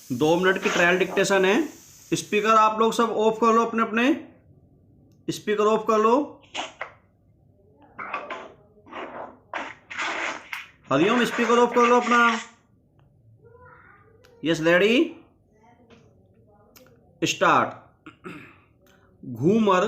2 minute की trial dictation है। Speaker आप लोग सब ऑफ कर लो, अपने अपने स्पीकर ऑफ कर लो। हरिओम स्पीकर ऑफ कर लो अपना। Yes ready start. Ghoomar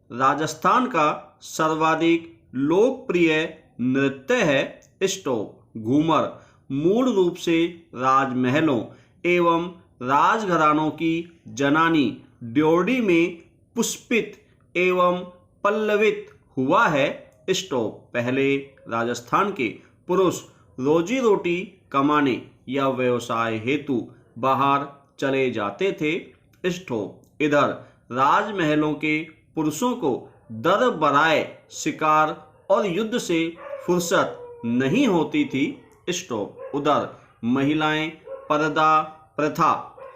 Rajasthan का सर्वाधिक लोकप्रिय नृत्य है स्टोप। घूमर मूल रूप से राजमहलों एवं राजघरानों की जनानी ड्योढ़ी में पुष्पित एवं पल्लवित हुआ है। स्टोप पहले राजस्थान के पुरुष रोजी रोटी कमाने या व्यवसाय हेतु बाहर चले जाते थे। स्टोप इधर राजमहलों के पुरुषों को दर बराए शिकार और युद्ध से फुर्सत नहीं होती थी। स्टॉप उधर महिलाएं पर्दा प्रथा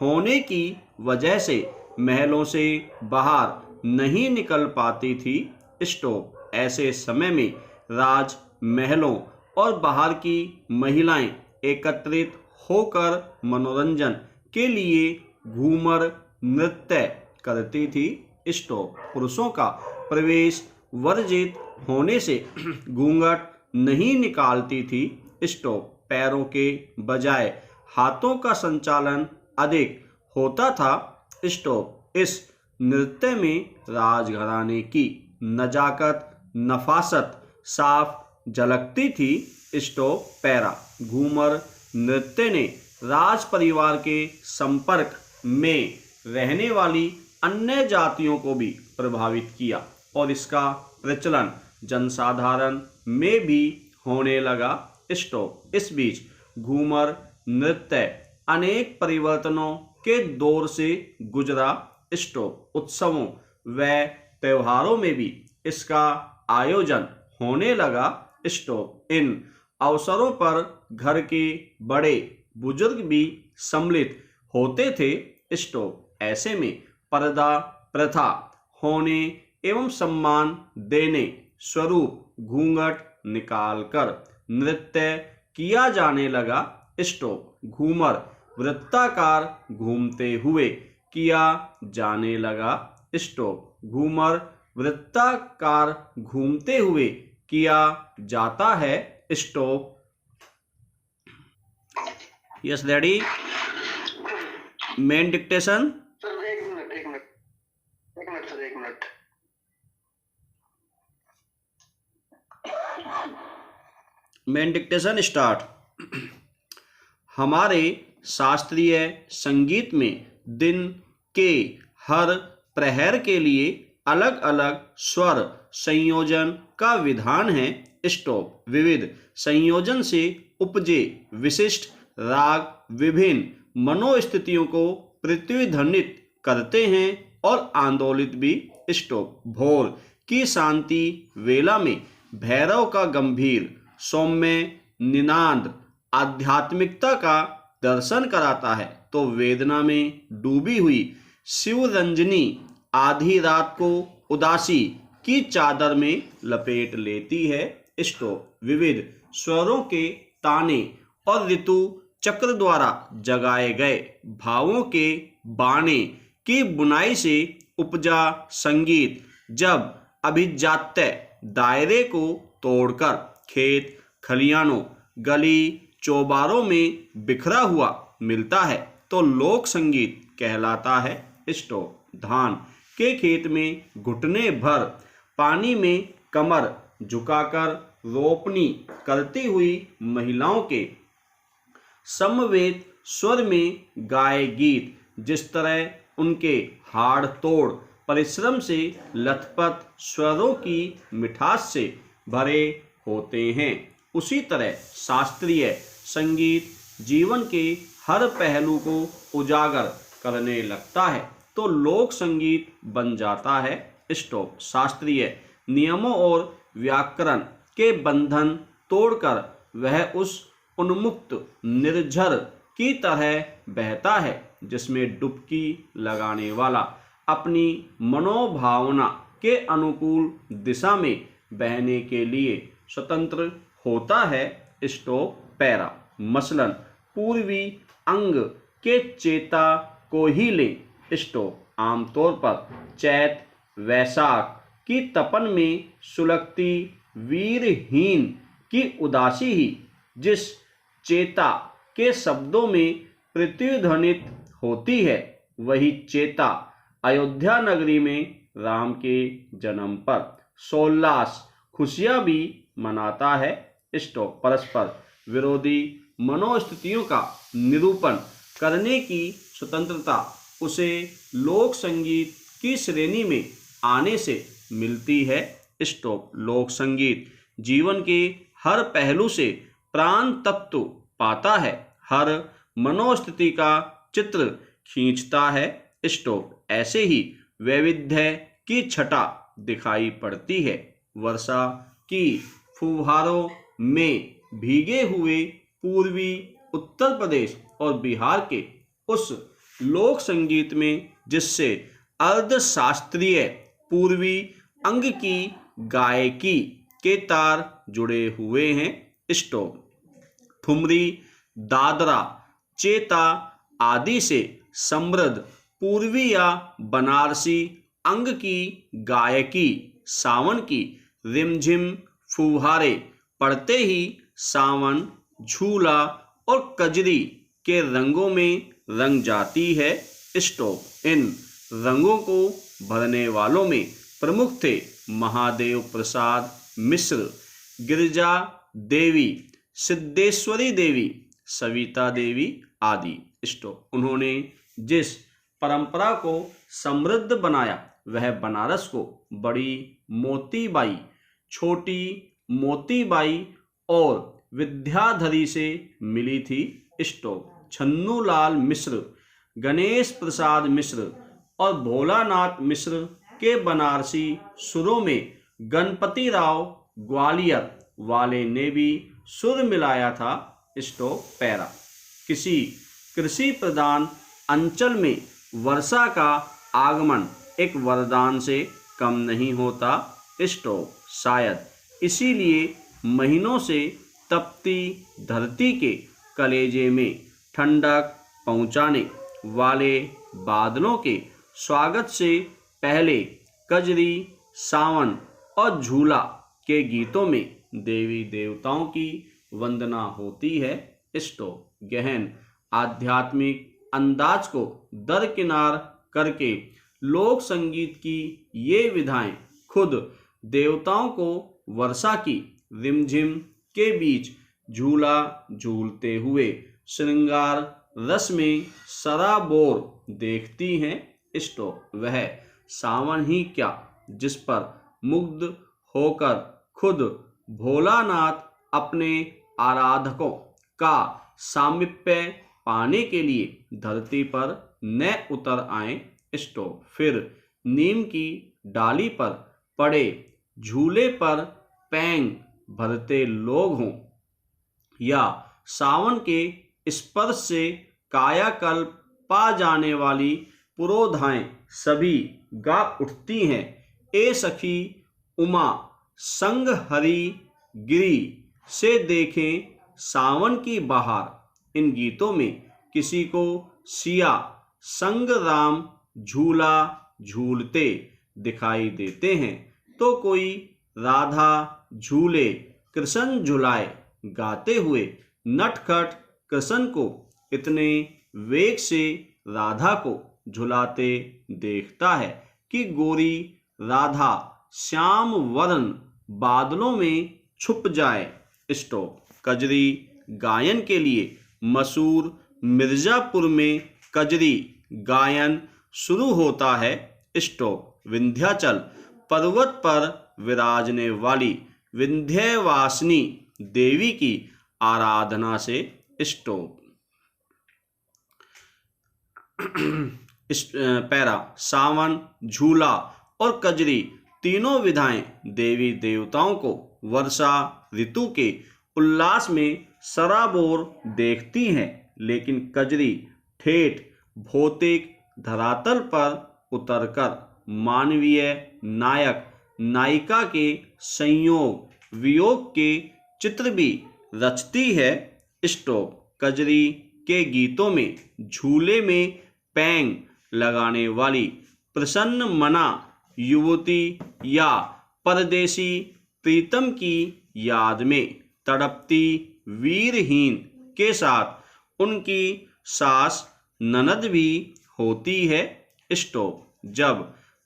होने की वजह से महलों से बाहर नहीं निकल पाती थी। स्टॉप ऐसे समय में राज महलों और बाहर की महिलाएं एकत्रित होकर मनोरंजन के लिए घूमर नृत्य करती थी। स्टॉप पुरुषों का प्रवेश वर्जित होने से घूंघट नहीं निकालती थी। स्टॉप पैरों के बजाय हाथों का संचालन अधिक होता था। स्टॉप इस नृत्य में राजघराने की नजाकत नफासत साफ झलकती थी। स्टॉप पैरा घूमर नृत्य ने राज परिवार के संपर्क में रहने वाली अन्य जातियों को भी प्रभावित किया और इसका प्रचलन जनसाधारण में भी होने लगा। स्टॉप इस बीच घूमर नृत्य अनेक परिवर्तनों के दौर से गुजरा। स्टॉप उत्सवों व त्योहारों में भी इसका आयोजन होने लगा। स्टॉप इन अवसरों पर घर के बड़े बुजुर्ग भी सम्मिलित होते थे। स्टॉप ऐसे में पर्दा प्रथा होने एवं सम्मान देने स्वरूप घूंघट निकालकर नृत्य किया जाने लगा। स्टॉप घूमर वृत्ताकार घूमते हुए किया जाने लगा। स्टॉप घूमर वृत्ताकार घूमते हुए किया जाता है। Stop yes daddy main dictation. Sir एक मिनट सर, एक मिनट। Main dictation start. हमारे शास्त्रीय संगीत में दिन के हर प्रहर के लिए अलग अलग स्वर संयोजन का विधान है। स्टॉप विविध संयोजन से उपजे विशिष्ट राग विभिन्न मनोस्थितियों को प्रतिध्वनित करते हैं और आंदोलित भी। स्टॉप भोर की शांति वेला में भैरव का गंभीर सौम्य निनाद आध्यात्मिकता का दर्शन कराता है, तो वेदना में डूबी हुई शिवरंजनी आधी रात को उदासी की चादर में लपेट लेती है। स्टॉप विविध स्वरों के ताने और ऋतु चक्र द्वारा जगाए गए भावों के बाणे की बुनाई से उपजा संगीत जब अभिजात्य दायरे को तोड़कर खेत खलियानों गली चौबारों में बिखरा हुआ मिलता है तो लोक संगीत कहलाता है। स्टॉप धान के खेत में घुटने भर पानी में कमर झुकाकर रोपनी करती हुई महिलाओं के समवेत स्वर में गाए गीत जिस तरह उनके हाड़ तोड़ परिश्रम से लथपथ स्वरों की मिठास से भरे होते हैं, उसी तरह शास्त्रीय संगीत जीवन के हर पहलू को उजागर करने लगता है तो लोक संगीत बन जाता है। स्टॉप शास्त्रीय नियमों और व्याकरण के बंधन तोड़कर वह उस उन्मुक्त निर्झर की तरह बहता है जिसमें डुबकी लगाने वाला अपनी मनोभावना के अनुकूल दिशा में बहने के लिए स्वतंत्र होता है। स्टॉप पैरा मसलन पूर्वी अंग के चेता को ही लें। स्टॉप। आमतौर पर चैत वैशाख की तपन में सुलगती वीरहीन की उदासी ही जिस चेता के शब्दों में प्रतिध्वनित होती है, वही चेता अयोध्या नगरी में राम के जन्म पर सोल्लास खुशियां भी मनाता है। स्टॉप। परस्पर विरोधी मनोस्थितियों का निरूपण करने की स्वतंत्रता उसे लोक संगीत की श्रेणी में आने से मिलती है। स्टॉप। लोक संगीत जीवन के हर पहलू से प्राण तत्व पाता है, हर मनोस्थिति का चित्र खींचता है। स्टॉप। ऐसे ही वैविध्य की छटा दिखाई पड़ती है। वर्षा की फुहारों में भीगे हुए पूर्वी उत्तर प्रदेश और बिहार के उस लोक संगीत में जिससे अर्धशास्त्रीय पूर्वी अंग की गायकी के तार जुड़े हुए हैं। स्टॉप। ठुमरी, दादरा, चेता आदि से समृद्ध पूर्वी या बनारसी अंग की गायकी सावन की रिमझिम फुहारे पड़ते ही सावन, झूला और कजरी के रंगों में रंग जाती है। स्टॉप। इन रंगों को भरने वालों में प्रमुख थे महादेव प्रसाद मिश्र, गिरिजा देवी, सिद्धेश्वरी देवी, सविता देवी आदि। स्टॉप। उन्होंने जिस परंपरा को समृद्ध बनाया वह बनारस को बड़ी मोतीबाई, छोटी मोतीबाई और विद्याधरी से मिली थी। स्टॉप। छन्नूलाल मिश्र, गणेश प्रसाद मिश्र और भोलानाथ मिश्र के बनारसी सुरों में गणपति राव ग्वालियर वाले ने भी सुर मिलाया था। स्टॉप। पैरा। किसी कृषि प्रधान अंचल में वर्षा का आगमन एक वरदान से कम नहीं होता। स्टॉप। शायद इसीलिए महीनों से तपती धरती के कलेजे में ठंडक पहुंचाने वाले बादलों के स्वागत से पहले कजरी, सावन और झूला के गीतों में देवी देवताओं की वंदना होती है। स्टॉप। गहन आध्यात्मिक अंदाज को दरकिनार करके लोक संगीत की ये विधाएं खुद देवताओं को वर्षा की रिमझिम के बीच झूला झूलते हुए श्रृंगार रस में सराबोर देखती हैं। स्टॉप। वह सावन ही क्या जिस पर मुग्ध होकर खुद भोलानाथ अपने आराधकों का सामीप्य पाने के लिए धरती पर न उतर आए। स्टॉप। फिर नीम की डाली पर पड़े झूले पर पैंग भरते लोग हों या सावन के स्पर्श से कायाकल्प पा जाने वाली पुरोधाएं सभी गा उठती हैं। ए सखी उमा संग हरि गिरी से देखें सावन की बहार। इन गीतों में किसी को सिया संग राम झूला झूलते दिखाई देते हैं तो कोई राधा झूले कृष्ण झुलाए गाते हुए नटखट कृष्ण को इतने वेग से राधा को झुलाते देखता है कि गोरी राधा श्याम वर्ण बादलों में छुप जाए। स्टॉप। कजरी गायन के लिए मशहूर मिर्जापुर में कजरी गायन शुरू होता है। स्टॉप। विंध्याचल पर्वत पर विराजने वाली विंध्यवासिनी देवी की आराधना से। स्टॉप। पैरा। सावन, झूला और कजरी तीनों विधाएं देवी देवताओं को वर्षा ऋतु के उल्लास में सराबोर देखती हैं, लेकिन कजरी ठेठ भौतिक धरातल पर उतरकर मानवीय नायक नायिका के संयोग वियोग के चित्र भी रचती है। स्टॉप। कजरी के गीतों में झूले में पैंग लगाने वाली प्रसन्न मना युवती या परदेसी प्रीतम की याद में तड़पती वीरहीन के साथ उनकी सास ननद भी होती है। स्टॉप। जब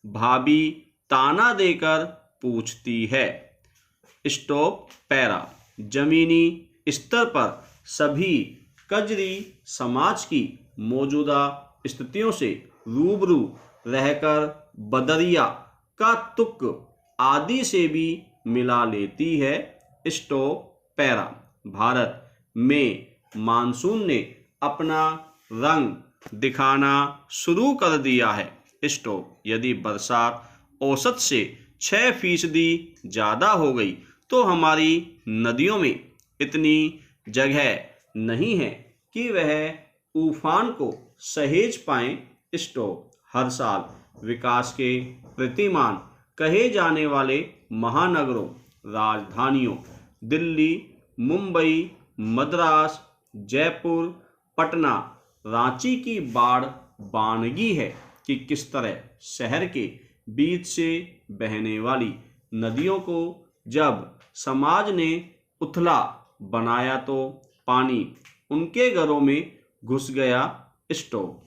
भाभी ताना देकर पूछती है। Stop para. जमीनी स्तर पर सभी कजरी समाज की मौजूदा स्थितियों से रूबरू रहकर बदरिया का तुक आदि से भी मिला लेती है। Stop para. भारत में मानसून ने अपना रंग दिखाना शुरू कर दिया है। स्टॉप। यदि बरसात औसत से 6% ज़्यादा हो गई तो हमारी नदियों में इतनी जगह नहीं है कि वह उफान को सहेज पाएं। स्टॉप। हर साल विकास के प्रतिमान कहे जाने वाले महानगरों राजधानियों दिल्ली, मुंबई, मद्रास, जयपुर, पटना, रांची की बाढ़ बानगी है कि किस तरह शहर के बीच से बहने वाली नदियों को जब समाज ने उथला बनाया तो पानी उनके घरों में घुस गया। स्टॉप।